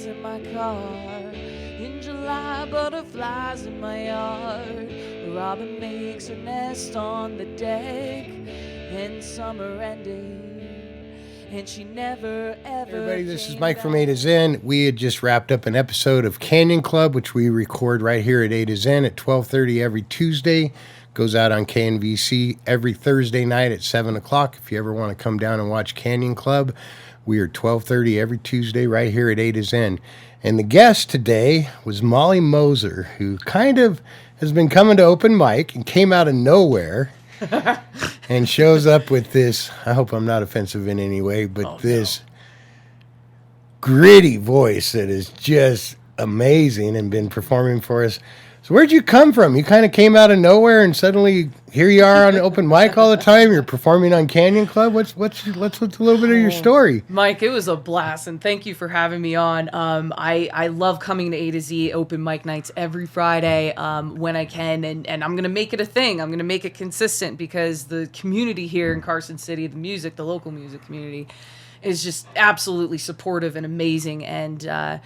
in my car. In July, butterflies in my yard. A robin makes her nest on the deck. And summer ended, and she never ever. Everybody, this is Mike from A to Zen. We had just wrapped up an episode of Canyon Club, which we record right here at A to Zen at 12:30 every Tuesday. Goes out on KNVC every Thursday night at 7 o'clock. If you ever want to come down and watch Canyon Club, we are 12:30 every Tuesday right here at A to Zen. And the guest today was Molly Moser, who kind of has been coming to open mic and came out of nowhere and shows up with this, I hope I'm not offensive in any way, but this gritty voice that is just amazing and been performing for us. So where'd you come from? You kind of came out of nowhere and suddenly here you are on open mic all the time. You're performing on Canyon Club. What's a little bit of your story? Mike, it was a blast, and thank you for having me on. I love coming to A to Z open mic nights every Friday when I can, and I'm going to make it a thing. I'm going to make it consistent because the community here in Carson City, the local music community, is just absolutely supportive and amazing. And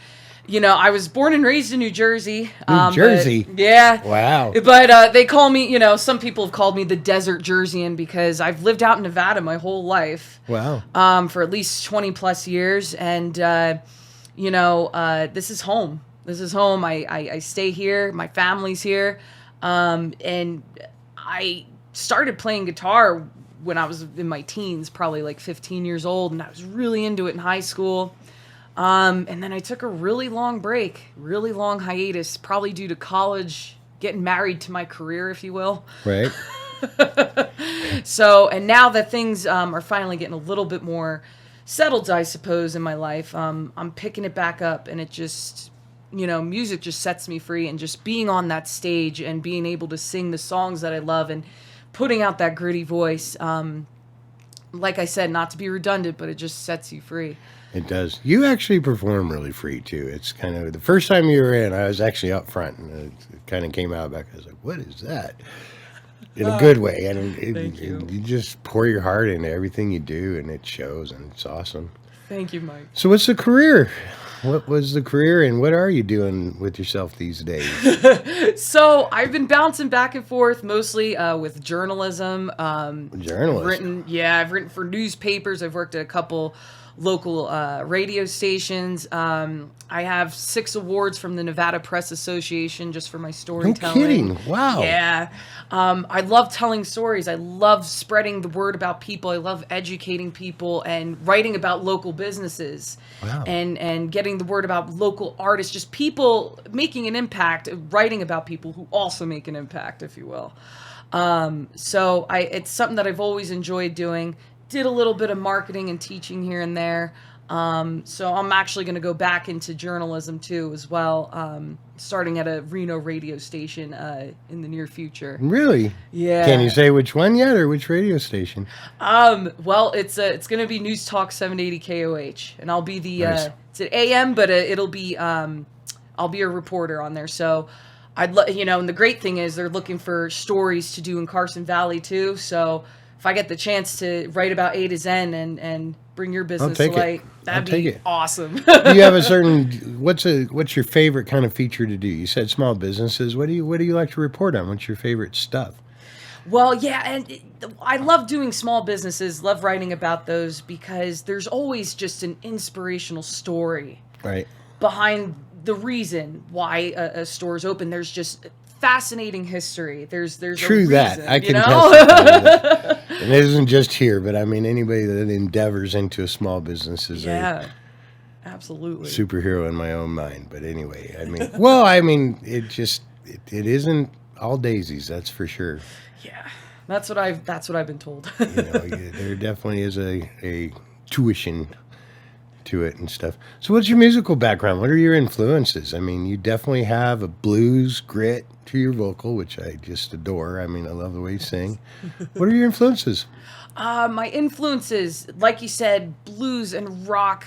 I was born and raised in New Jersey. New Jersey? Yeah. Wow. But they call me, some people have called me the Desert Jerseyan because I've lived out in Nevada my whole life. Wow. For at least 20 plus years. And, this is home. This is home. I stay here. My family's here. And I started playing guitar when I was in my teens, probably like 15 years old. And I was really into it in high school. And then I took a really long break, really long hiatus, probably due to college, getting married to my career, if you will. Right. So, and now that things are finally getting a little bit more settled, I suppose, in my life, I'm picking it back up, and it just, music just sets me free, and just being on that stage and being able to sing the songs that I love and putting out that gritty voice, like I said, not to be redundant, but it just sets you free. It does. You actually perform really free, too. It's kind of, the first time you were in, I was actually up front, and it kind of came out back. I was like, what is that? In a good way. And Thank you. You just pour your heart into everything you do, and it shows, and it's awesome. Thank you, Mike. So what's the career? What was the career, and what are you doing with yourself these days? So I've been bouncing back and forth, mostly with journalism. Journalism? I've written for newspapers. I've worked at a couple local radio stations. I have 6 awards from the Nevada Press Association just for my storytelling. No kidding. Wow. Yeah. I love telling stories. I love spreading the word about people. I love educating people and writing about local businesses. Wow. And getting the word about local artists, just people making an impact, writing about people who also make an impact, if you will. So it's something that I've always enjoyed doing. Did a little bit of marketing and teaching here and there. So I'm actually going to go back into journalism too as well, starting at a Reno radio station in the near future. Really? Yeah. Can you say which one yet, or which radio station? Well, it's going to be News Talk 780 KOH, and I'll be the Nice. It's at AM, but it'll be I'll be a reporter on there. So and the great thing is they're looking for stories to do in Carson Valley too. So if I get the chance to write about A to Zen and bring your business to light, that'd be awesome. Do you have a certain what's your favorite kind of feature to do? You said small businesses. What do you like to report on? What's your favorite stuff? Well, yeah, and I love doing small businesses, love writing about those because there's always just an inspirational story Right. behind the reason why a store is open. There's just fascinating history. There's True a reason, that. I can testify. that. And it isn't just here, but I mean anybody that endeavors into a small business is Yeah, absolutely. a superhero in my own mind. But anyway, it isn't all daisies, that's for sure. Yeah, that's what I've been told. There definitely is a tuition to it and stuff. So what's your musical background? What are your influences? I mean, you definitely have a blues grit to your vocal, which I just adore. I mean, I love the way you sing. What are your influences? My influences, like you said, blues and rock,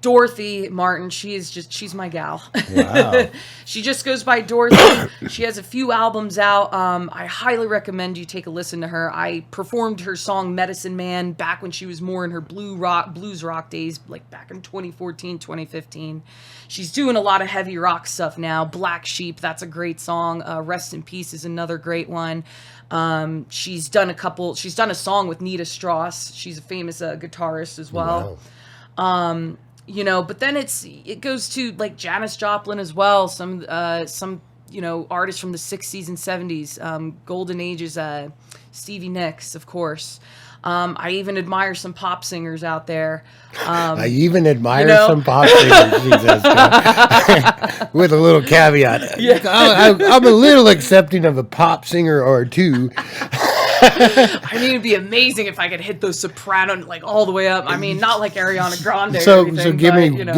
Dorothy Martin, she's my gal. Wow. She just goes by Dorothy. She has a few albums out. I highly recommend you take a listen to her. I performed her song Medicine Man back when she was more in her blues rock days, like back in 2014, 2015. She's doing a lot of heavy rock stuff now. Black Sheep, that's a great song. Rest in Peace is another great one. She's done a song with Nita Strauss. She's a famous guitarist as well. Wow. But then it goes to like Janis Joplin as well. Some artists from the 60s and 70s, golden ages, Stevie Nicks, of course. I even admire some pop singers out there. I even admire some pop singers, she says, with a little caveat. Yeah. I'm a little accepting of a pop singer or two. I mean, it'd be amazing if I could hit those soprano like all the way up. I mean, not like Ariana Grande. So give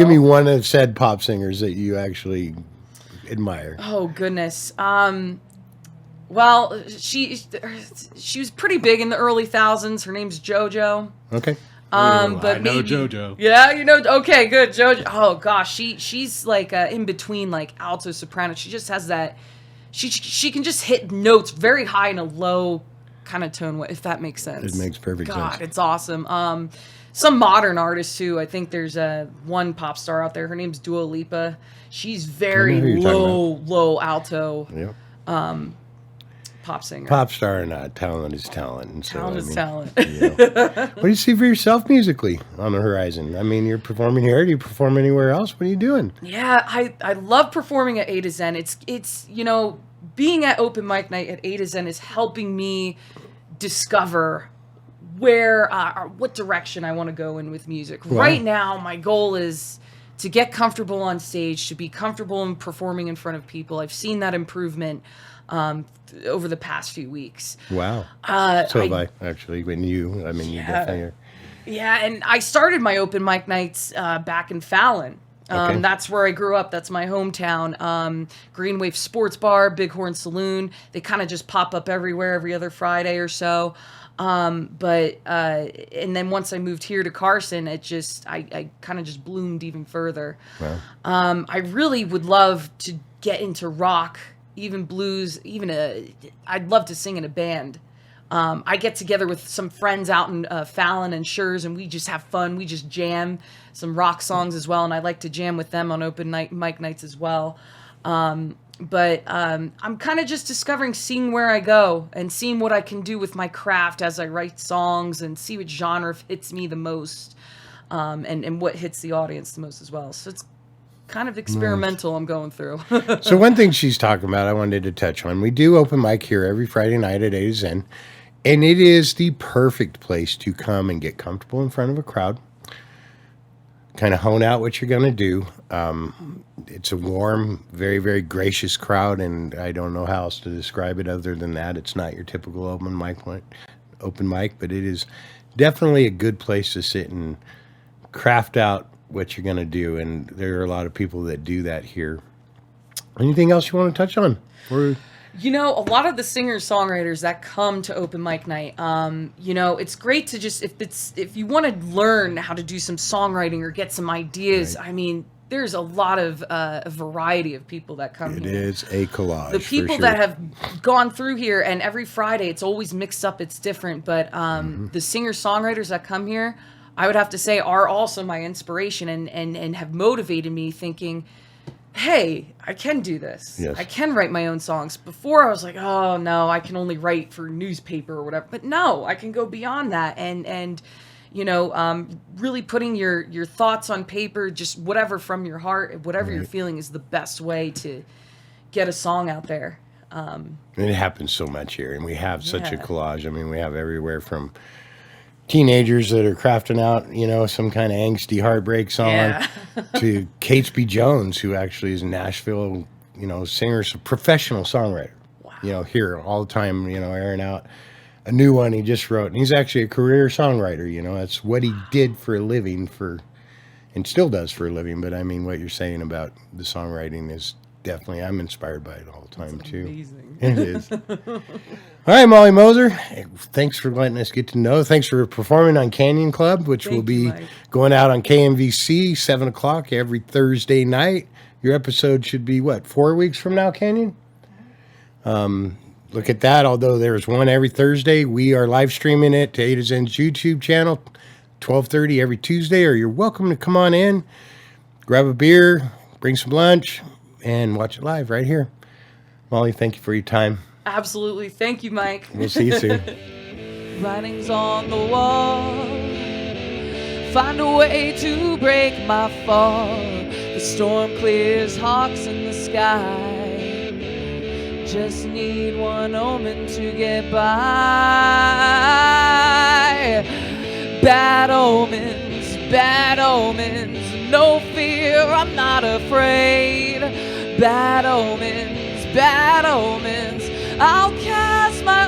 me one of said pop singers that you actually admire. Oh goodness. Well, she was pretty big in the early thousands. Her name's JoJo. Okay. But I know maybe, JoJo. Yeah, okay, good. JoJo. Oh gosh, she's like in between like alto soprano. She just has that. She can just hit notes very high in a low kind of tone, if that makes sense. It makes perfect sense. God, it's awesome. Some modern artists too. I think there's one pop star out there. Her name's Dua Lipa. She's very low alto. Yep. Pop singer. Pop star or not, talent is talent. And so, Talent is talent. What do you see for yourself musically on the horizon? I mean, you're performing here. Do you perform anywhere else? What are you doing? Yeah, I love performing at A to Zen. It's being at open mic night at A to Zen is helping me discover where or what direction I want to go in with music. Wow. Right now, my goal is to get comfortable on stage, to be comfortable in performing in front of people. I've seen that improvement over the past few weeks. Wow. So have I, actually. You definitely are. Yeah, and I started my open mic nights back in Fallon. Okay. That's where I grew up. That's my hometown. Green Wave Sports Bar, Bighorn Saloon. They kind of just pop up everywhere every other Friday or so. And then once I moved here to Carson, I kind of just bloomed even further. Wow. I really would love to get into rock, even blues, I'd love to sing in a band. I get together with some friends out in Fallon and Schurz, and we just have fun. We just jam some rock songs as well, and I like to jam with them on open mic nights as well. I'm kind of just discovering, seeing where I go and seeing what I can do with my craft as I write songs and see what genre hits me the most, and what hits the audience the most as well. So it's kind of experimental. I'm going through. So one thing she's talking about, I wanted to touch on. We do open mic here every Friday night at A to Zen, and it is the perfect place to come and get comfortable in front of a crowd, kind of hone out what you're going to do. It's a warm, very, very gracious crowd, and I don't know how else to describe it other than that. It's not your typical open mic, but it is definitely a good place to sit and craft out what you're going to do, and there are a lot of people that do that here. Anything else you want to touch on? A lot of the singer-songwriters that come to open mic night, it's great to just, if you want to learn how to do some songwriting or get some ideas, right. I mean, there's a lot of a variety of people that come here. It is a collage. The people that have gone through here, and every Friday, it's always mixed up, it's different, but the singer-songwriters that come here, I would have to say, are also my inspiration and have motivated me thinking, hey, I can do this. Yes. I can write my own songs. Before I was like, oh no, I can only write for newspaper or whatever. But no, I can go beyond that and really putting your thoughts on paper, just whatever from your heart, whatever you're feeling is the best way to get a song out there. And it happens so much here, and we have such a collage. I mean, we have everywhere from teenagers that are crafting out, some kind of angsty heartbreak song to Catesby Jones, who actually is a Nashville, singer, professional songwriter. Wow. Here all the time, airing out a new one he just wrote. And he's actually a career songwriter, that's what he did for a living and still does for a living. But I mean, what you're saying about the songwriting is definitely. I'm inspired by it all the time, too. Amazing. It is. All right, Molly Moser, thanks for letting us get to know. Thanks for performing on Canyon Club, which will Thank you, be Mike. going out on KMVC, 7 o'clock every Thursday night. Your episode should be, 4 weeks from now, Canyon? Look at that. Although there's one every Thursday, we are live streaming it to A to Zen's YouTube channel, 12:30 every Tuesday, or you're welcome to come on in, grab a beer, bring some lunch, and watch it live right here. Molly, thank you for your time. Absolutely. Thank you, Mike. We'll see you soon. Writings on the wall. Find a way to break my fall. The storm clears, hawks in the sky. Just need one omen to get by. Bad omens, no fear, I'm not afraid. Bad omens, I'll cast my